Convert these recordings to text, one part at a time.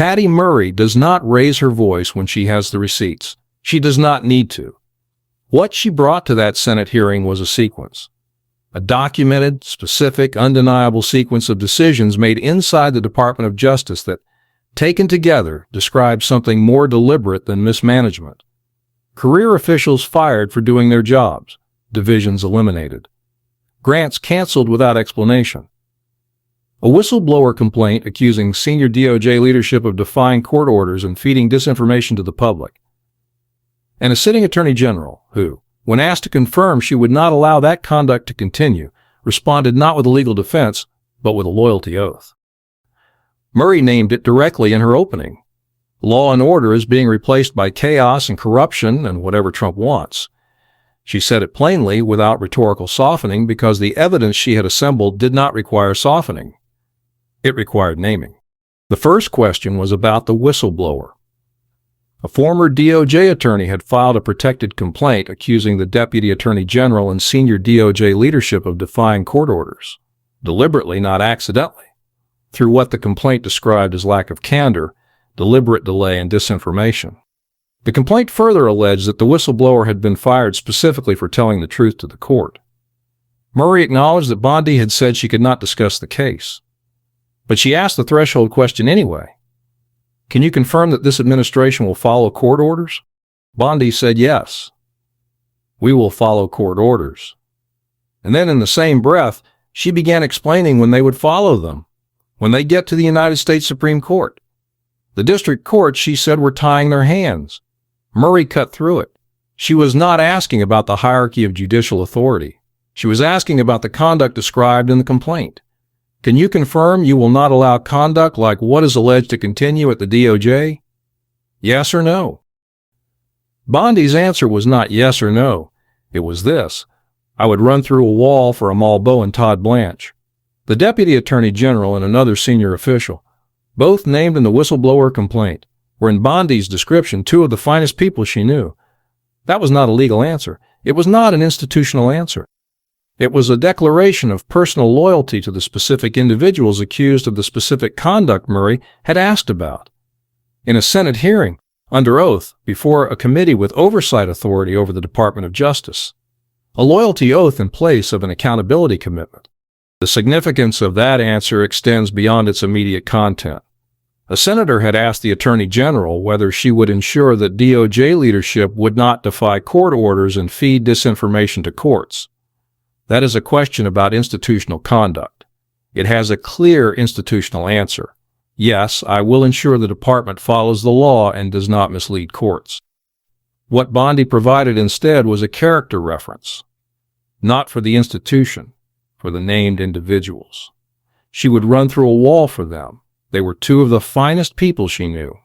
Patty Murray does not raise her voice when she has the receipts. She does not need to. What she brought to that Senate hearing was a sequence. A documented, specific, undeniable sequence of decisions made inside the Department of Justice that, taken together, describe something more deliberate than mismanagement. Career officials fired for doing their jobs. Divisions eliminated. Grants canceled without explanation. A whistleblower complaint accusing senior DOJ leadership of defying court orders and feeding disinformation to the public. And a sitting attorney general who, when asked to confirm she would not allow that conduct to continue, responded not with a legal defense, but with a loyalty oath. Murray named it directly in her opening. Law and order is being replaced by chaos and corruption and whatever Trump wants. She said it plainly without rhetorical softening because the evidence she had assembled did not require softening. It required naming. The first question was about the whistleblower. A former DOJ attorney had filed a protected complaint accusing the Deputy Attorney General and senior DOJ leadership of defying court orders, deliberately, not accidentally, through what the complaint described as lack of candor, deliberate delay, and disinformation. The complaint further alleged that the whistleblower had been fired specifically for telling the truth to the court. Murray acknowledged that Bondi had said she could not discuss the case. But she asked the threshold question anyway. Can you confirm that this administration will follow court orders? Bondi said yes. We will follow court orders. And then in the same breath, she began explaining when they would follow them, when they get to the United States Supreme Court. The district courts, she said, were tying their hands. Murray cut through it. She was not asking about the hierarchy of judicial authority. She was asking about the conduct described in the complaint. Can you confirm you will not allow conduct like what is alleged to continue at the DOJ? Yes or no? Bondi's answer was not yes or no. It was this: I would run through a wall for Amal Bowe and Todd Blanche. The Deputy Attorney General and another senior official, both named in the whistleblower complaint, were in Bondi's description two of the finest people she knew. That was not a legal answer. It was not an institutional answer. It was a declaration of personal loyalty to the specific individuals accused of the specific conduct Murray had asked about. In a Senate hearing, under oath, before a committee with oversight authority over the Department of Justice. A loyalty oath in place of an accountability commitment. The significance of that answer extends beyond its immediate content. A senator had asked the Attorney General whether she would ensure that DOJ leadership would not defy court orders and feed disinformation to courts. That is a question about institutional conduct. It has a clear institutional answer. Yes, I will ensure the department follows the law and does not mislead courts. What Bondi provided instead was a character reference, not for the institution, for the named individuals. She would run through a wall for them. They were two of the finest people she knew.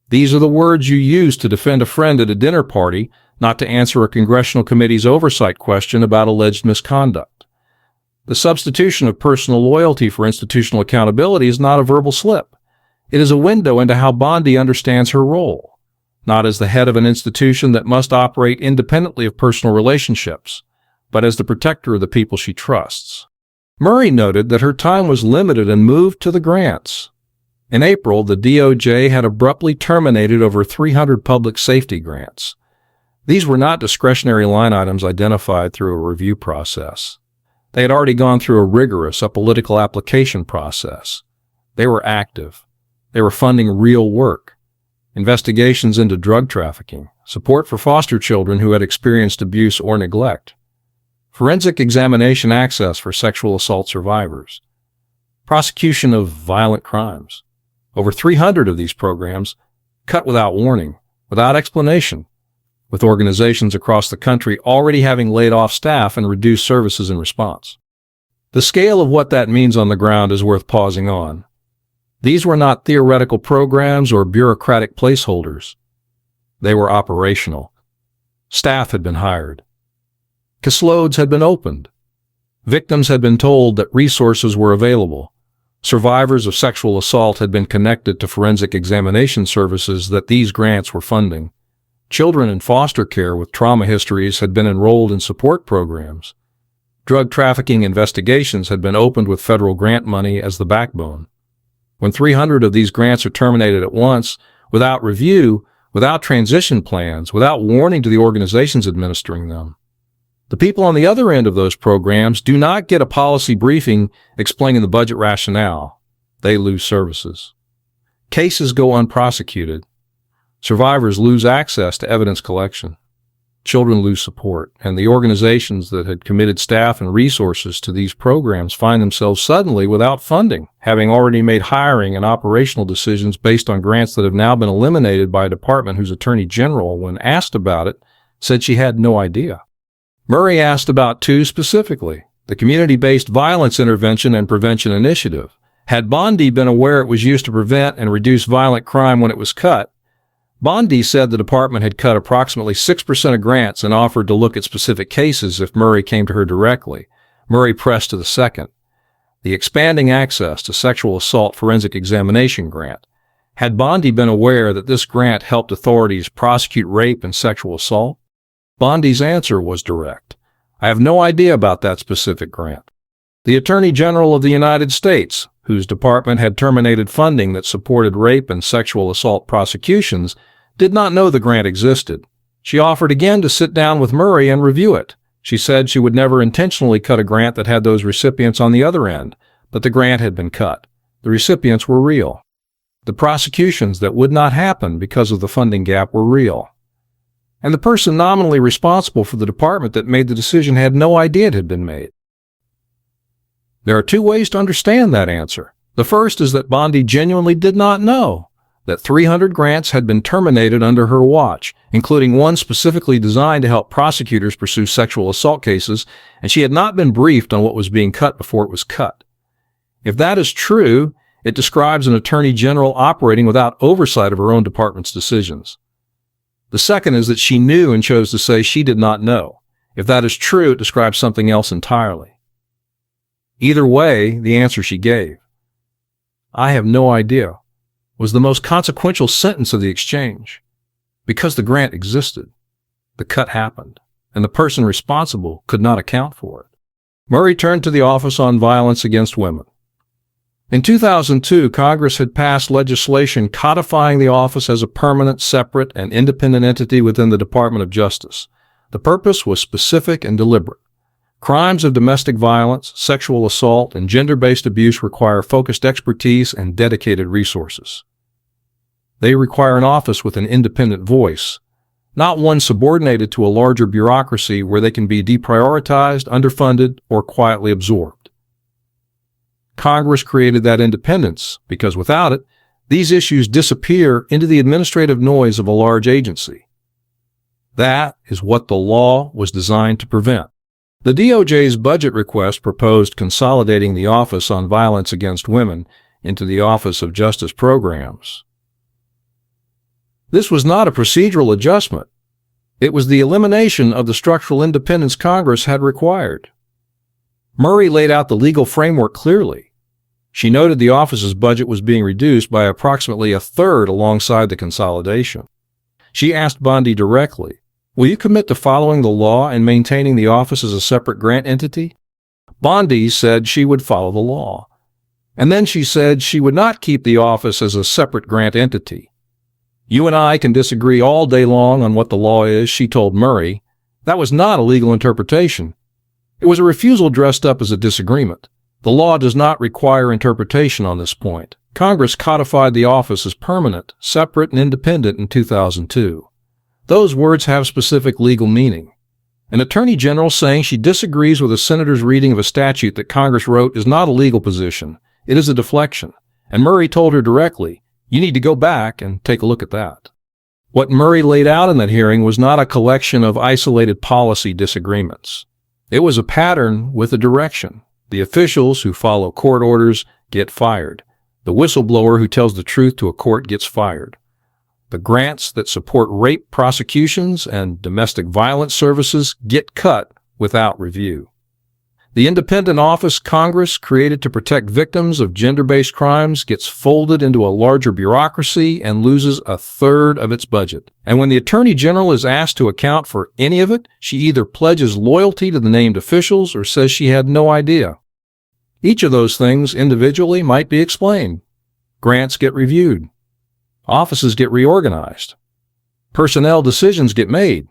These are the words you use to defend a friend at a dinner party, not to answer a congressional committee's oversight question about alleged misconduct. The substitution of personal loyalty for institutional accountability is not a verbal slip. It is a window into how Bondi understands her role, not as the head of an institution that must operate independently of personal relationships, but as the protector of the people she trusts. Murray noted that her time was limited and moved to the grants. In April, the DOJ had abruptly terminated over 300 public safety grants. These were not discretionary line items identified through a review process. They had already gone through a rigorous apolitical application process. They were active. They were funding real work. Investigations into drug trafficking, support for foster children who had experienced abuse or neglect, forensic examination access for sexual assault survivors, prosecution of violent crimes. Over 300 of these programs cut without warning, without explanation, with organizations across the country already having laid off staff and reduced services in response. The scale of what that means on the ground is worth pausing on. These were not theoretical programs or bureaucratic placeholders. They were operational. Staff had been hired. Caseloads had been opened. Victims had been told that resources were available. Survivors of sexual assault had been connected to forensic examination services that these grants were funding. Children in foster care with trauma histories had been enrolled in support programs. Drug trafficking investigations had been opened with federal grant money as the backbone. When 300 of these grants are terminated at once, without review, without transition plans, without warning to the organizations administering them, the people on the other end of those programs do not get a policy briefing explaining the budget rationale. They lose services. Cases go unprosecuted. Survivors lose access to evidence collection. Children lose support, and the organizations that had committed staff and resources to these programs find themselves suddenly without funding, having already made hiring and operational decisions based on grants that have now been eliminated by a department whose attorney general, when asked about it, said she had no idea. Murray asked about two specifically: the Community-Based Violence Intervention and Prevention Initiative. Had Bondi been aware it was used to prevent and reduce violent crime when it was cut? Bondi said the department had cut approximately 6% of grants and offered to look at specific cases if Murray came to her directly. Murray pressed to the second, the Expanding Access to Sexual Assault Forensic Examination grant. Had Bondi been aware that this grant helped authorities prosecute rape and sexual assault? Bondi's answer was direct. I have no idea about that specific grant. The Attorney General of the United States, whose department had terminated funding that supported rape and sexual assault prosecutions, did not know the grant existed. She offered again to sit down with Murray and review it. She said she would never intentionally cut a grant that had those recipients on the other end, but the grant had been cut. The recipients were real. The prosecutions that would not happen because of the funding gap were real. And the person nominally responsible for the department that made the decision had no idea it had been made. There are two ways to understand that answer. The first is that Bondi genuinely did not know that 300 grants had been terminated under her watch, including one specifically designed to help prosecutors pursue sexual assault cases, and she had not been briefed on what was being cut before it was cut. If that is true, it describes an attorney general operating without oversight of her own department's decisions. The second is that she knew and chose to say she did not know. If that is true, it describes something else entirely. Either way, the answer she gave, "I have no idea," was the most consequential sentence of the exchange. Because the grant existed, the cut happened, and the person responsible could not account for it. Murray turned to the Office on Violence Against Women. In 2002, Congress had passed legislation codifying the office as a permanent, separate, and independent entity within the Department of Justice. The purpose was specific and deliberate. Crimes of domestic violence, sexual assault, and gender-based abuse require focused expertise and dedicated resources. They require an office with an independent voice, not one subordinated to a larger bureaucracy where they can be deprioritized, underfunded, or quietly absorbed. Congress created that independence because without it, these issues disappear into the administrative noise of a large agency. That is what the law was designed to prevent. The DOJ's budget request proposed consolidating the Office on Violence Against Women into the Office of Justice Programs. This was not a procedural adjustment. It was the elimination of the structural independence Congress had required. Murray laid out the legal framework clearly. She noted the office's budget was being reduced by approximately a third alongside the consolidation. She asked Bondi directly, "Will you commit to following the law and maintaining the office as a separate grant entity?" Bondi said she would follow the law. And then she said she would not keep the office as a separate grant entity. "You and I can disagree all day long on what the law is," she told Murray. That was not a legal interpretation. It was a refusal dressed up as a disagreement. The law does not require interpretation on this point. Congress codified the office as permanent, separate, and independent in 2002. Those words have specific legal meaning. An attorney general saying she disagrees with a senator's reading of a statute that Congress wrote is not a legal position. It is a deflection. And Murray told her directly, "You need to go back and take a look at that." What Murray laid out in that hearing was not a collection of isolated policy disagreements. It was a pattern with a direction. The officials who follow court orders get fired. The whistleblower who tells the truth to a court gets fired. The grants that support rape prosecutions and domestic violence services get cut without review. The independent office Congress created to protect victims of gender-based crimes gets folded into a larger bureaucracy and loses a third of its budget. And when the Attorney General is asked to account for any of it, she either pledges loyalty to the named officials or says she had no idea. Each of those things individually might be explained. Grants get reviewed. Offices get reorganized. Personnel decisions get made.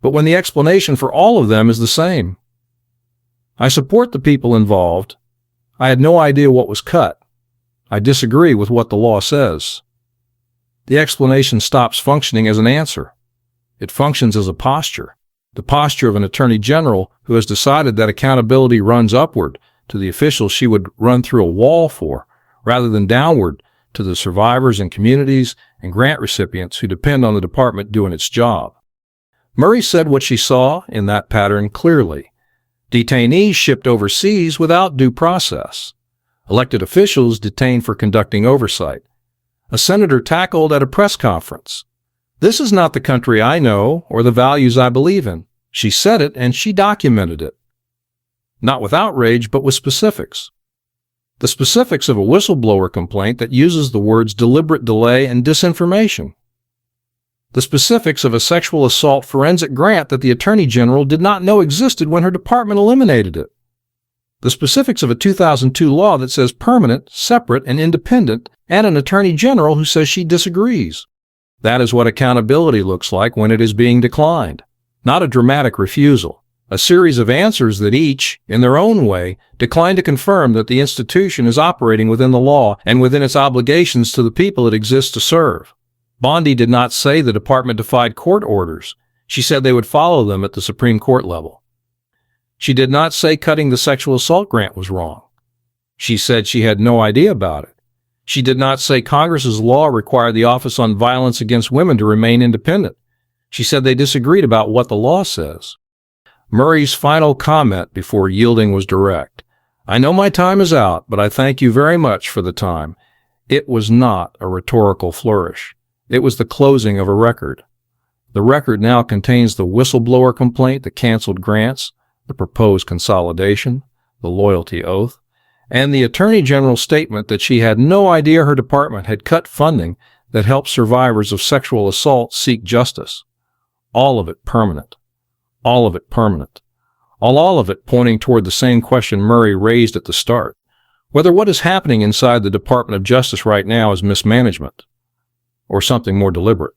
But when the explanation for all of them is the same. I support the people involved. I had no idea what was cut. I disagree with what the law says. The explanation stops functioning as an answer. It functions as a posture, the posture of an attorney general who has decided that accountability runs upward to the officials she would run through a wall for, rather than downward to the survivors and communities and grant recipients who depend on the department doing its job. Murray said what she saw in that pattern clearly. Detainees shipped overseas without due process. Elected officials detained for conducting oversight. A senator tackled at a press conference. This is not the country I know or the values I believe in. She said it and she documented it. Not with outrage, but with specifics. The specifics of a whistleblower complaint that uses the words deliberate delay and disinformation. The specifics of a sexual assault forensic grant that the Attorney General did not know existed when her department eliminated it. The specifics of a 2002 law that says permanent, separate, and independent, and an Attorney General who says she disagrees. That is what accountability looks like when it is being declined. Not a dramatic refusal. A series of answers that each, in their own way, decline to confirm that the institution is operating within the law and within its obligations to the people it exists to serve. Bondi did not say the department defied court orders. She said they would follow them at the Supreme Court level. She did not say cutting the sexual assault grant was wrong. She said she had no idea about it. She did not say Congress's law required the Office on Violence Against Women to remain independent. She said they disagreed about what the law says. Murray's final comment before yielding was direct. I know my time is out, but I thank you very much for the time. It was not a rhetorical flourish. It was the closing of a record. The record now contains the whistleblower complaint, the canceled grants, the proposed consolidation, the loyalty oath, and the Attorney General's statement that she had no idea her department had cut funding that helped survivors of sexual assault seek justice. All of it permanent. All of it permanent. All of it pointing toward the same question Murray raised at the start, whether what is happening inside the Department of Justice right now is mismanagement or something more deliberate.